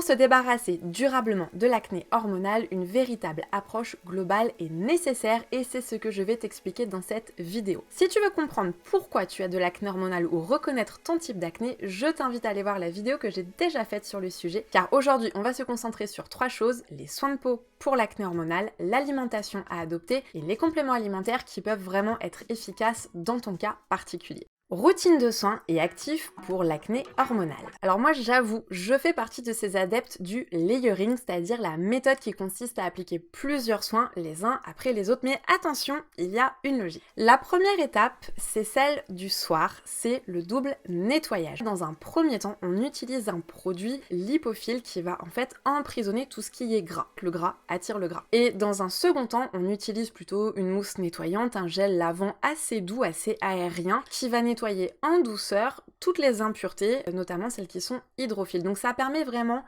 Pour se débarrasser durablement de l'acné hormonal, une véritable approche globale est nécessaire et c'est ce que je vais t'expliquer dans cette vidéo. Si tu veux comprendre pourquoi tu as de l'acné hormonal ou reconnaître ton type d'acné, je t'invite à aller voir la vidéo que j'ai déjà faite sur le sujet, car aujourd'hui on va se concentrer sur 3 choses: les soins de peau pour l'acné hormonal, l'alimentation à adopter et les compléments alimentaires qui peuvent vraiment être efficaces dans ton cas particulier. Routine de soins et actifs pour l'acné hormonal. Alors moi j'avoue, je fais partie de ces adeptes du layering, c'est-à-dire la méthode qui consiste à appliquer plusieurs soins les uns après les autres, mais attention, il y a une logique. La première étape, c'est celle du soir, c'est le double nettoyage. Dans un premier temps, on utilise un produit lipophile qui va en fait emprisonner tout ce qui est gras. Le gras attire le gras. Et dans un second temps, on utilise plutôt une mousse nettoyante, un gel lavant assez doux, assez aérien, qui va nettoyer en douceur toutes les impuretés, notamment celles qui sont hydrophiles. Donc ça permet vraiment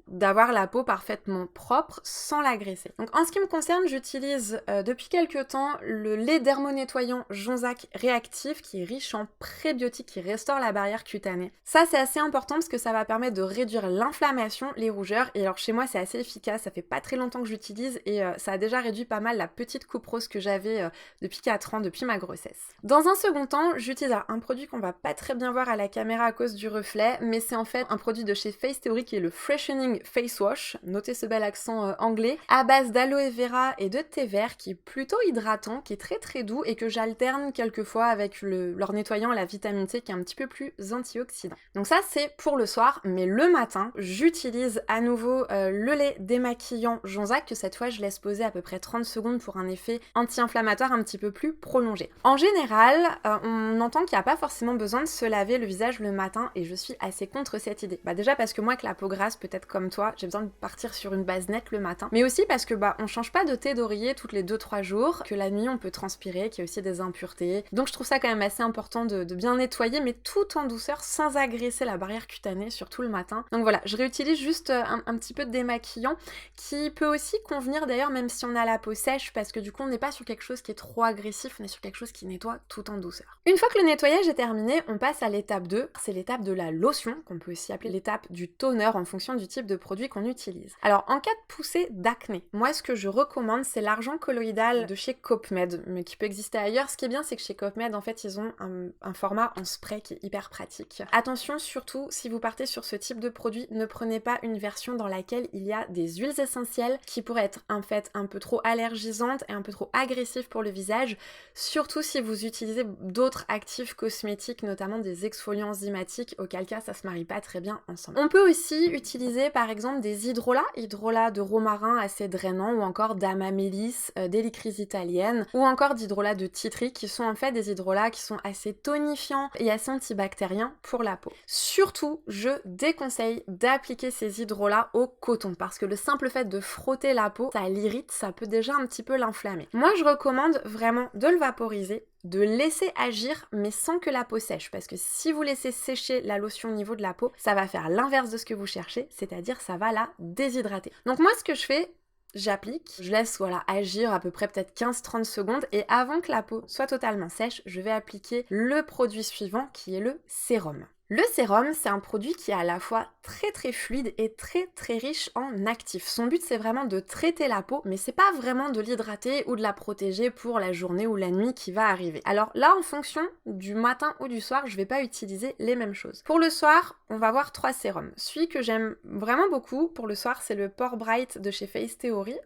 d'avoir la peau parfaitement propre sans l'agresser. Donc en ce qui me concerne, j'utilise depuis quelques temps le lait dermonettoyant Jonzac Réactif qui est riche en prébiotiques qui restaure la barrière cutanée. Ça c'est assez important parce que ça va permettre de réduire l'inflammation, les rougeurs, et alors chez moi c'est assez efficace, ça fait pas très longtemps que j'utilise et ça a déjà réduit pas mal la petite coupe rose que j'avais depuis 4 ans, depuis ma grossesse. Dans un second temps, j'utilise un produit qu'on va pas très bien voir à la caméra à cause du reflet, mais c'est en fait un produit de chez Face Theory qui est le Freshening Face Wash, notez ce bel accent anglais, à base d'aloe vera et de thé vert qui est plutôt hydratant, qui est très très doux et que j'alterne quelquefois avec leur nettoyant à la vitamine C qui est un petit peu plus antioxydant. Donc ça c'est pour le soir, mais le matin, j'utilise à nouveau le lait démaquillant Jonzac que cette fois je laisse poser à peu près 30 secondes pour un effet anti-inflammatoire un petit peu plus prolongé. En général, on entend qu'il n'y a pas forcément besoin de se laver le visage le matin et je suis assez contre cette idée. Déjà parce que moi avec la peau grasse, peut-être comme toi, j'ai besoin de partir sur une base nette le matin, mais aussi parce que on change pas de thé d'oreiller toutes les 2-3 jours, que la nuit on peut transpirer, qu'il y a aussi des impuretés, donc je trouve ça quand même assez important de bien nettoyer, mais tout en douceur sans agresser la barrière cutanée, surtout le matin. Donc voilà, je réutilise juste un petit peu de démaquillant qui peut aussi convenir d'ailleurs même si on a la peau sèche, parce que du coup on n'est pas sur quelque chose qui est trop agressif, on est sur quelque chose qui nettoie tout en douceur. Une fois que le nettoyage est terminé, on passe à l'étape 2, c'est l'étape de la lotion, qu'on peut aussi appeler l'étape du toner en fonction du type de produit qu'on utilise. Alors en cas de poussée d'acné, moi ce que je recommande c'est l'argent colloïdal de chez Copmed, mais qui peut exister ailleurs. Ce qui est bien c'est que chez Copmed en fait ils ont un format en spray qui est hyper pratique. Attention surtout si vous partez sur ce type de produit, ne prenez pas une version dans laquelle il y a des huiles essentielles qui pourraient être en fait un peu trop allergisantes et un peu trop agressives pour le visage, surtout si vous utilisez d'autres actifs cosmétiques, notamment des exfoliants enzymatiques, auquel cas ça se marie pas très bien ensemble. On peut aussi utiliser par exemple des hydrolats de romarin assez drainants, ou encore d'amamélis, d'hélicryse italienne, ou encore d'hydrolats de titri, qui sont en fait des hydrolats qui sont assez tonifiants et assez antibactériens pour la peau. Surtout, je déconseille d'appliquer ces hydrolats au coton, parce que le simple fait de frotter la peau, ça l'irrite, ça peut déjà un petit peu l'inflammer. Moi je recommande vraiment de le vaporiser, de laisser agir mais sans que la peau sèche, parce que si vous laissez sécher la lotion au niveau de la peau, ça va faire l'inverse de ce que vous cherchez, c'est-à-dire ça va la déshydrater. Donc moi ce que je fais, j'applique, je laisse agir à peu près peut-être 15-30 secondes et avant que la peau soit totalement sèche, je vais appliquer le produit suivant qui est le sérum. Le sérum, c'est un produit qui est à la fois très très fluide et très très riche en actifs. Son but c'est vraiment de traiter la peau, mais c'est pas vraiment de l'hydrater ou de la protéger pour la journée ou la nuit qui va arriver. Alors là, en fonction du matin ou du soir, je vais pas utiliser les mêmes choses. Pour le soir, on va voir 3 sérums. Celui que j'aime vraiment beaucoup pour le soir, c'est le Pore Bright de chez Face Theory.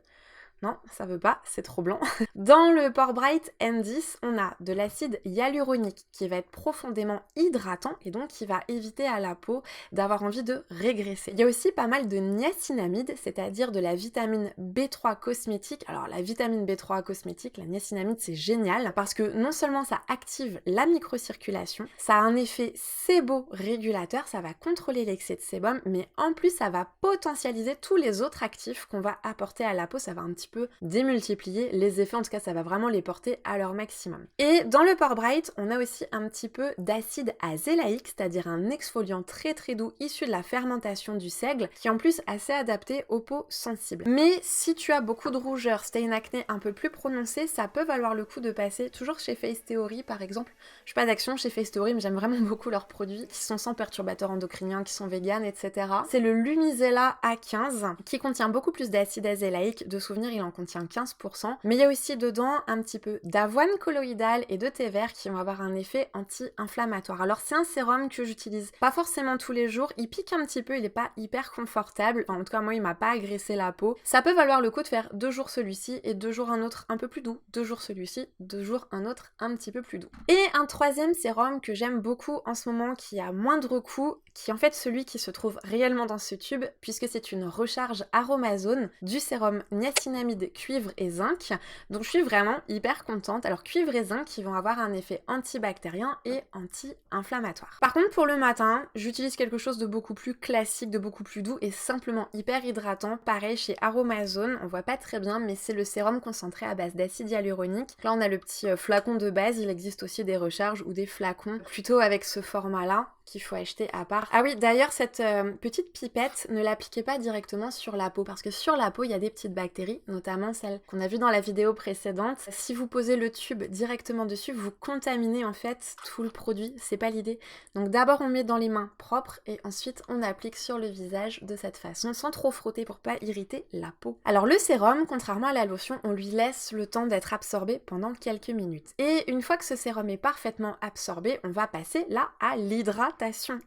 Non, ça veut pas, c'est trop blanc. Dans le Pore Bright N10, on a de l'acide hyaluronique qui va être profondément hydratant et donc qui va éviter à la peau d'avoir envie de régresser. Il y a aussi pas mal de niacinamide, c'est-à-dire de la vitamine B3 cosmétique. Alors la vitamine B3 cosmétique, la niacinamide, c'est génial parce que non seulement ça active la microcirculation, ça a un effet séborégulateur, ça va contrôler l'excès de sébum, mais en plus ça va potentialiser tous les autres actifs qu'on va apporter à la peau, ça va un petit peu démultiplier les effets, en tout cas ça va vraiment les porter à leur maximum. Et dans le Pore Bright, on a aussi un petit peu d'acide azélaïque, c'est-à-dire un exfoliant très très doux issu de la fermentation du seigle, qui est en plus assez adapté aux peaux sensibles. Mais si tu as beaucoup de rougeur, si tu as une acné un peu plus prononcée, ça peut valoir le coup de passer toujours chez Face Theory par exemple. Je suis pas d'action chez Face Theory, mais j'aime vraiment beaucoup leurs produits qui sont sans perturbateurs endocriniens, qui sont véganes, etc. C'est le Lumizella A15 qui contient beaucoup plus d'acide azélaïque. De souvenir, il en contient 15%. Mais il y a aussi dedans un petit peu d'avoine colloïdale et de thé vert qui vont avoir un effet anti-inflammatoire. Alors c'est un sérum que j'utilise pas forcément tous les jours. Il pique un petit peu, il est pas hyper confortable. Enfin, en tout cas, moi, il m'a pas agressé la peau. Ça peut valoir le coup de faire 2 jours celui-ci et 2 jours un autre un peu plus doux. 2 jours celui-ci, 2 jours un autre un petit peu plus doux. Et un troisième sérum que j'aime beaucoup en ce moment, qui a moindre coût, qui est en fait celui qui se trouve réellement dans ce tube, puisque c'est une recharge Aromazone du sérum niacinamide, cuivre et zinc. Donc je suis vraiment hyper contente. Alors cuivre et zinc qui vont avoir un effet antibactérien et anti-inflammatoire. Par contre pour le matin, j'utilise quelque chose de beaucoup plus classique, de beaucoup plus doux et simplement hyper hydratant. Pareil chez Aromazone, on voit pas très bien, mais c'est le sérum concentré à base d'acide hyaluronique. Là on a le petit flacon de base, il existe aussi des recharges ou des flacons plutôt avec ce format-là qu'il faut acheter à part. Ah oui, d'ailleurs, cette petite pipette, ne l'appliquez pas directement sur la peau, parce que sur la peau, il y a des petites bactéries, notamment celles qu'on a vues dans la vidéo précédente. Si vous posez le tube directement dessus, vous contaminez en fait tout le produit, c'est pas l'idée. Donc d'abord, on met dans les mains propres, et ensuite, on applique sur le visage de cette façon, sans trop frotter pour pas irriter la peau. Alors le sérum, contrairement à la lotion, on lui laisse le temps d'être absorbé pendant quelques minutes. Et une fois que ce sérum est parfaitement absorbé, on va passer là à l'hydratation.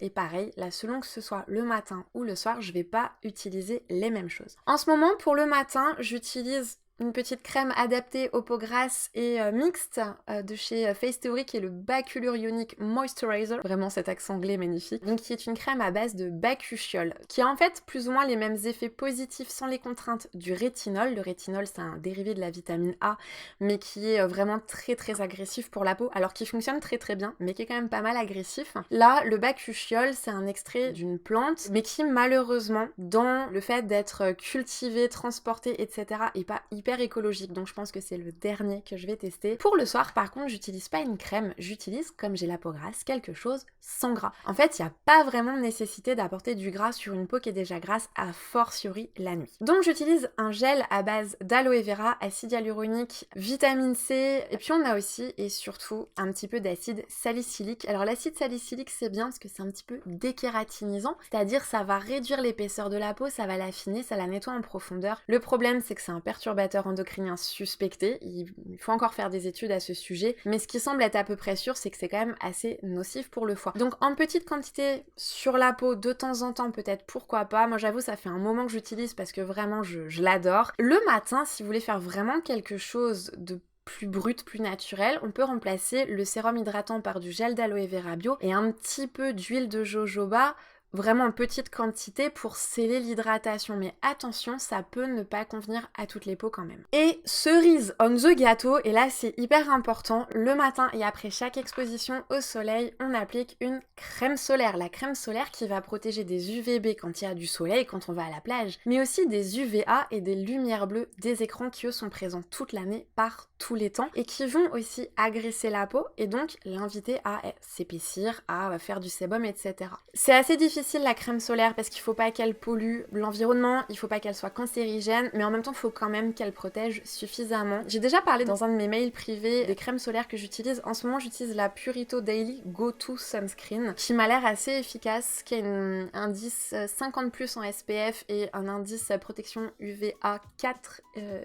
Et pareil, là selon que ce soit le matin ou le soir, je vais pas utiliser les mêmes choses. En ce moment, pour le matin, j'utilise une petite crème adaptée aux peaux grasses et mixte de chez Face Theory qui est le Baculur Ionic Moisturizer. Vraiment cet accent anglais magnifique. Donc qui est une crème à base de bakuchiol qui a en fait plus ou moins les mêmes effets positifs sans les contraintes du rétinol. Le rétinol c'est un dérivé de la vitamine A mais qui est vraiment très très agressif pour la peau alors qui fonctionne très très bien mais qui est quand même pas mal agressif. Là le bakuchiol c'est un extrait d'une plante mais qui malheureusement dans le fait d'être cultivé, transporté etc. est pas hyper écologique, donc je pense que c'est le dernier que je vais tester. Pour le soir, par contre, j'utilise pas une crème, j'utilise, comme j'ai la peau grasse, quelque chose sans gras. En fait, il n'y a pas vraiment nécessité d'apporter du gras sur une peau qui est déjà grasse, a fortiori la nuit. Donc j'utilise un gel à base d'aloe vera, acide hyaluronique, vitamine C, et puis on a aussi, et surtout, un petit peu d'acide salicylique. Alors l'acide salicylique, c'est bien parce que c'est un petit peu dékératinisant, c'est-à-dire ça va réduire l'épaisseur de la peau, ça va l'affiner, ça la nettoie en profondeur. Le problème, c'est que c'est un perturbateur endocrinien suspecté, il faut encore faire des études à ce sujet, mais ce qui semble être à peu près sûr, c'est que c'est quand même assez nocif pour le foie. Donc en petite quantité sur la peau, de temps en temps peut-être, pourquoi pas. Moi j'avoue, ça fait un moment que j'utilise parce que vraiment je l'adore. Le matin, si vous voulez faire vraiment quelque chose de plus brut, plus naturel, on peut remplacer le sérum hydratant par du gel d'aloe vera bio et un petit peu d'huile de jojoba, vraiment en petite quantité pour sceller l'hydratation, mais attention, ça peut ne pas convenir à toutes les peaux quand même. Et cerise on the gâteau, et là c'est hyper important, le matin et après chaque exposition au soleil, on applique une crème solaire. La crème solaire qui va protéger des UVB quand il y a du soleil, quand on va à la plage, mais aussi des UVA et des lumières bleues des écrans qui eux sont présents toute l'année par tous les temps et qui vont aussi agresser la peau et donc l'inviter à s'épaissir, à faire du sébum, etc. C'est assez difficile la crème solaire parce qu'il faut pas qu'elle pollue l'environnement, il faut pas qu'elle soit cancérigène, mais en même temps il faut quand même qu'elle protège suffisamment. J'ai déjà parlé dans un de mes mails privés des crèmes solaires que j'utilise. En ce moment j'utilise la Purito Daily Go To Sunscreen qui m'a l'air assez efficace, qui a un indice 50+ en SPF et un indice protection UVA 4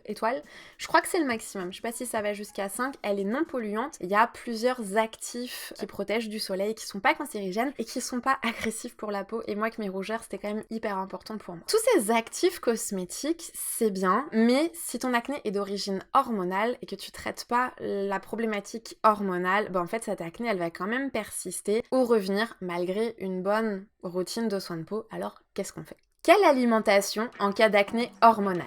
étoiles. Je crois que c'est le maximum, je sais pas si ça va jusqu'à 5, elle est non polluante. Il y a plusieurs actifs qui protègent du soleil, qui sont pas cancérigènes et qui sont pas agressifs pour la peau, et moi avec mes rougeurs c'était quand même hyper important pour moi. Tous ces actifs cosmétiques c'est bien, mais si ton acné est d'origine hormonale et que tu traites pas la problématique hormonale, en fait cette acné elle va quand même persister ou revenir malgré une bonne routine de soins de peau. Alors qu'est-ce qu'on fait? Quelle alimentation en cas d'acné hormonale?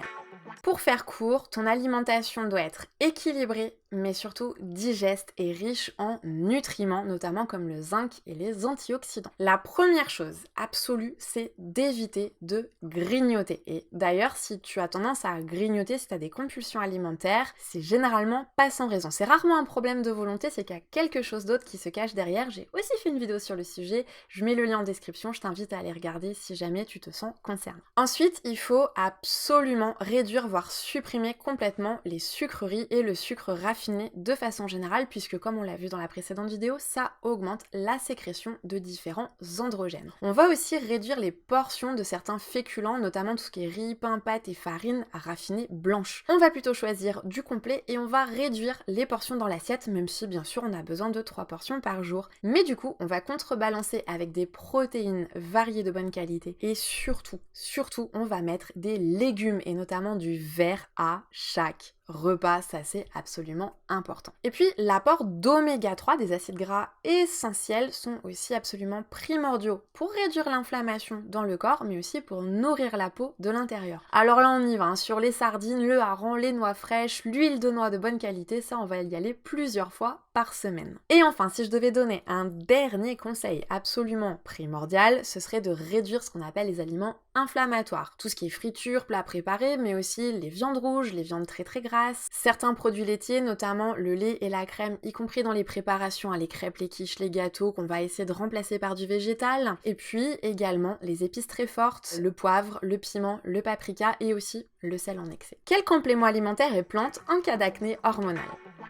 Pour faire court, ton alimentation doit être équilibrée mais surtout digeste et riche en nutriments, notamment comme le zinc et les antioxydants. La première chose absolue, c'est d'éviter de grignoter. Et d'ailleurs, si tu as tendance à grignoter, si tu as des compulsions alimentaires, c'est généralement pas sans raison. C'est rarement un problème de volonté, c'est qu'il y a quelque chose d'autre qui se cache derrière. J'ai aussi fait une vidéo sur le sujet, je mets le lien en description, je t'invite à aller regarder si jamais tu te sens concerné. Ensuite, il faut absolument réduire, voire supprimer complètement les sucreries et le sucre raffiné de façon générale, puisque comme on l'a vu dans la précédente vidéo, ça augmente la sécrétion de différents androgènes. On va aussi réduire les portions de certains féculents, notamment tout ce qui est riz, pain, pâtes et farine raffinées blanches. On va plutôt choisir du complet et on va réduire les portions dans l'assiette, même si bien sûr on a besoin de 3 portions par jour. Mais du coup, on va contrebalancer avec des protéines variées de bonne qualité et surtout, on va mettre des légumes et notamment du vert à chaque repas, ça c'est absolument important. Et puis l'apport d'oméga 3, des acides gras essentiels, sont aussi absolument primordiaux pour réduire l'inflammation dans le corps, mais aussi pour nourrir la peau de l'intérieur. Alors là on y va, hein, sur les sardines, le hareng, les noix fraîches, l'huile de noix de bonne qualité, ça on va y aller plusieurs fois par semaine. Et enfin, si je devais donner un dernier conseil absolument primordial, ce serait de réduire ce qu'on appelle les aliments inflammatoires. Tout ce qui est friture, plats préparés, mais aussi les viandes rouges, les viandes très grasses, certains produits laitiers, notamment le lait et la crème, y compris dans les préparations, les crêpes, les quiches, les gâteaux, qu'on va essayer de remplacer par du végétal. Et puis également les épices très fortes, le poivre, le piment, le paprika et aussi le sel en excès. Quel complément alimentaire et plante en cas d'acné hormonale?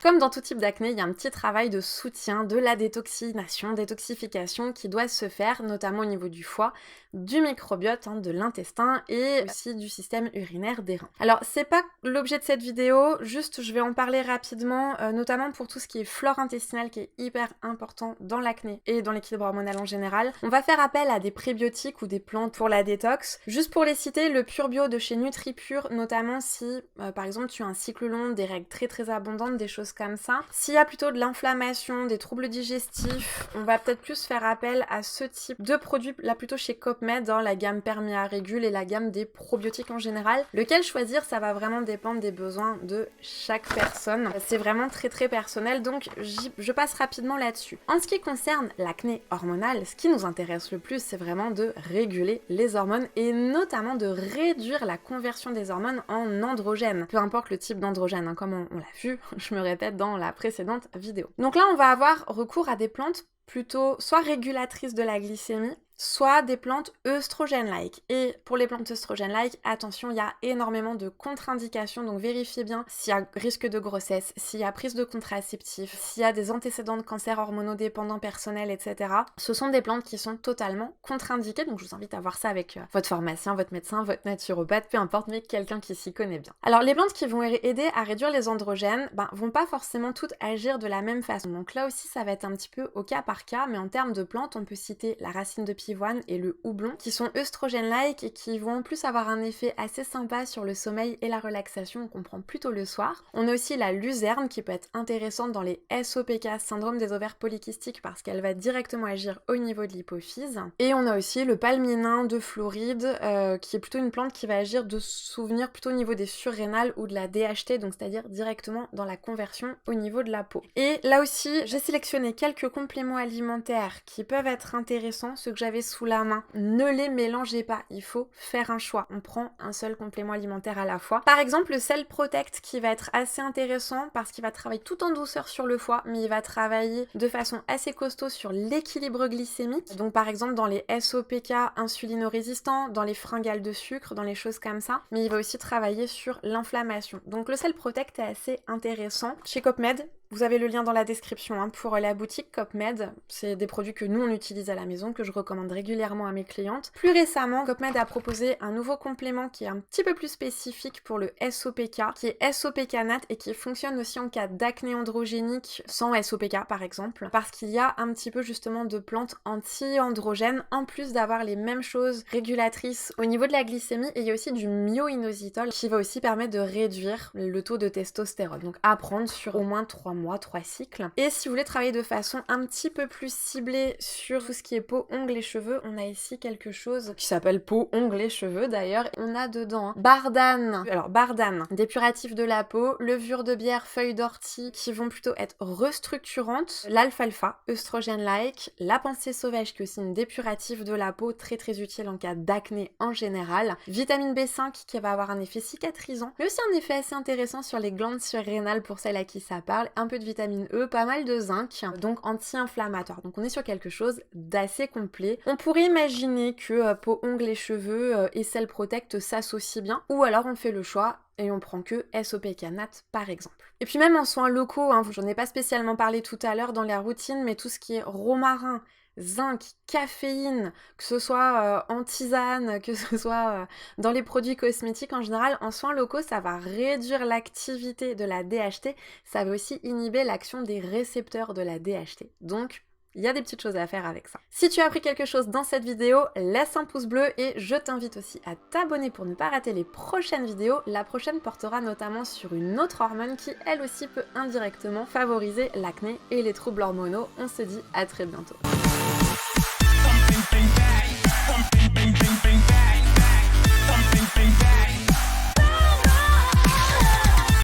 Comme dans tout type d'acné, il y a un petit travail de soutien de la détoxification qui doit se faire, notamment au niveau du foie, du microbiote, de l'intestin et aussi du système urinaire des reins. Alors, c'est pas l'objet de cette vidéo, juste je vais en parler rapidement, notamment pour tout ce qui est flore intestinale qui est hyper important dans l'acné et dans l'équilibre hormonal en général. On va faire appel à des prébiotiques ou des plantes pour la détox. Juste pour les citer, le Pure Bio de chez NutriPure, notamment si, par exemple, tu as un cycle long, des règles très abondantes, des choses comme ça. S'il y a plutôt de l'inflammation, des troubles digestifs, on va peut-être plus faire appel à ce type de produit, là plutôt chez Copmed, dans la gamme Permia Régule et la gamme des probiotiques en général. Lequel choisir, ça va vraiment dépendre des besoins de chaque personne. C'est vraiment très personnel, donc je passe rapidement là-dessus. En ce qui concerne l'acné hormonale, ce qui nous intéresse le plus, c'est vraiment de réguler les hormones et notamment de réduire la conversion des hormones en androgènes. Peu importe le type d'androgène, comme on l'a vu, je me répète dans la précédente vidéo. Donc là, on va avoir recours à des plantes plutôt soit régulatrices de la glycémie, soit des plantes œstrogènes-like. Et pour les plantes œstrogènes-like, attention, il y a énormément de contre-indications, donc vérifiez bien s'il y a risque de grossesse, s'il y a prise de contraceptifs, s'il y a des antécédents de cancer hormonodépendants personnels, etc. Ce sont des plantes qui sont totalement contre-indiquées, donc je vous invite à voir ça avec votre pharmacien, votre médecin, votre naturopathe, peu importe, mais quelqu'un qui s'y connaît bien. Alors les plantes qui vont aider à réduire les androgènes, vont pas forcément toutes agir de la même façon. Donc là aussi, ça va être un petit peu au cas par cas, mais en termes de plantes, on peut citer la racine de pivoine et le houblon, qui sont œstrogènes-like et qui vont en plus avoir un effet assez sympa sur le sommeil et la relaxation, qu'on prend plutôt le soir. On a aussi la luzerne qui peut être intéressante dans les SOPK, syndrome des ovaires polykystiques, parce qu'elle va directement agir au niveau de l'hypophyse. Et on a aussi le palminin de Floride, qui est plutôt une plante qui va agir de souvenir plutôt au niveau des surrénales ou de la DHT, donc c'est-à-dire directement dans la conversion au niveau de la peau. Et là aussi, j'ai sélectionné quelques compléments alimentaires qui peuvent être intéressants, ceux que j'avais sous la main. Ne les mélangez pas, il faut faire un choix. On prend un seul complément alimentaire à la fois. Par exemple, le Cell Protect qui va être assez intéressant parce qu'il va travailler tout en douceur sur le foie, mais il va travailler de façon assez costaud sur l'équilibre glycémique. Donc par exemple dans les SOPK insulino-résistants, dans les fringales de sucre, dans les choses comme ça, mais il va aussi travailler sur l'inflammation. Donc le Cell Protect est assez intéressant. Chez Copmed, vous avez le lien dans la description pour la boutique Copmed. C'est des produits que nous on utilise à la maison, que je recommande régulièrement à mes clientes. Plus récemment, Copmed a proposé un nouveau complément qui est un petit peu plus spécifique pour le SOPK, qui est SOPK Nat et qui fonctionne aussi en cas d'acné androgénique sans SOPK par exemple, parce qu'il y a un petit peu justement de plantes anti-androgènes, en plus d'avoir les mêmes choses régulatrices au niveau de la glycémie, et il y a aussi du myo-inositol qui va aussi permettre de réduire le taux de testostérone. Donc à prendre sur au moins 3 mois, 3 cycles. Et si vous voulez travailler de façon un petit peu plus ciblée sur tout ce qui est peau, ongles et cheveux, on a ici quelque chose qui s'appelle peau, ongles et cheveux d'ailleurs. On a dedans Bardane. Alors Bardane, dépuratif de la peau, levure de bière, feuilles d'ortie qui vont plutôt être restructurantes, l'alfalfa, œstrogène-like, la pensée sauvage qui est aussi une dépurative de la peau très très utile en cas d'acné en général, vitamine B5 qui va avoir un effet cicatrisant, mais aussi un effet assez intéressant sur les glandes surrénales pour celles à qui ça parle, un peu de vitamine E, pas mal de zinc, donc anti-inflammatoire. Donc on est sur quelque chose d'assez complet. On pourrait imaginer que peau, ongles et cheveux et Cell Protect s'associent bien, ou alors on fait le choix et on prend que SOPK Nat par exemple. Et puis même en soins locaux, j'en ai pas spécialement parlé tout à l'heure dans la routine, mais tout ce qui est romarin, zinc, caféine, que ce soit en tisane, que ce soit dans les produits cosmétiques en général, en soins locaux, ça va réduire l'activité de la DHT, ça va aussi inhiber l'action des récepteurs de la DHT. Donc, il y a des petites choses à faire avec ça. Si tu as appris quelque chose dans cette vidéo, laisse un pouce bleu et je t'invite aussi à t'abonner pour ne pas rater les prochaines vidéos. La prochaine portera notamment sur une autre hormone qui, elle aussi, peut indirectement favoriser l'acné et les troubles hormonaux. On se dit à très bientôt.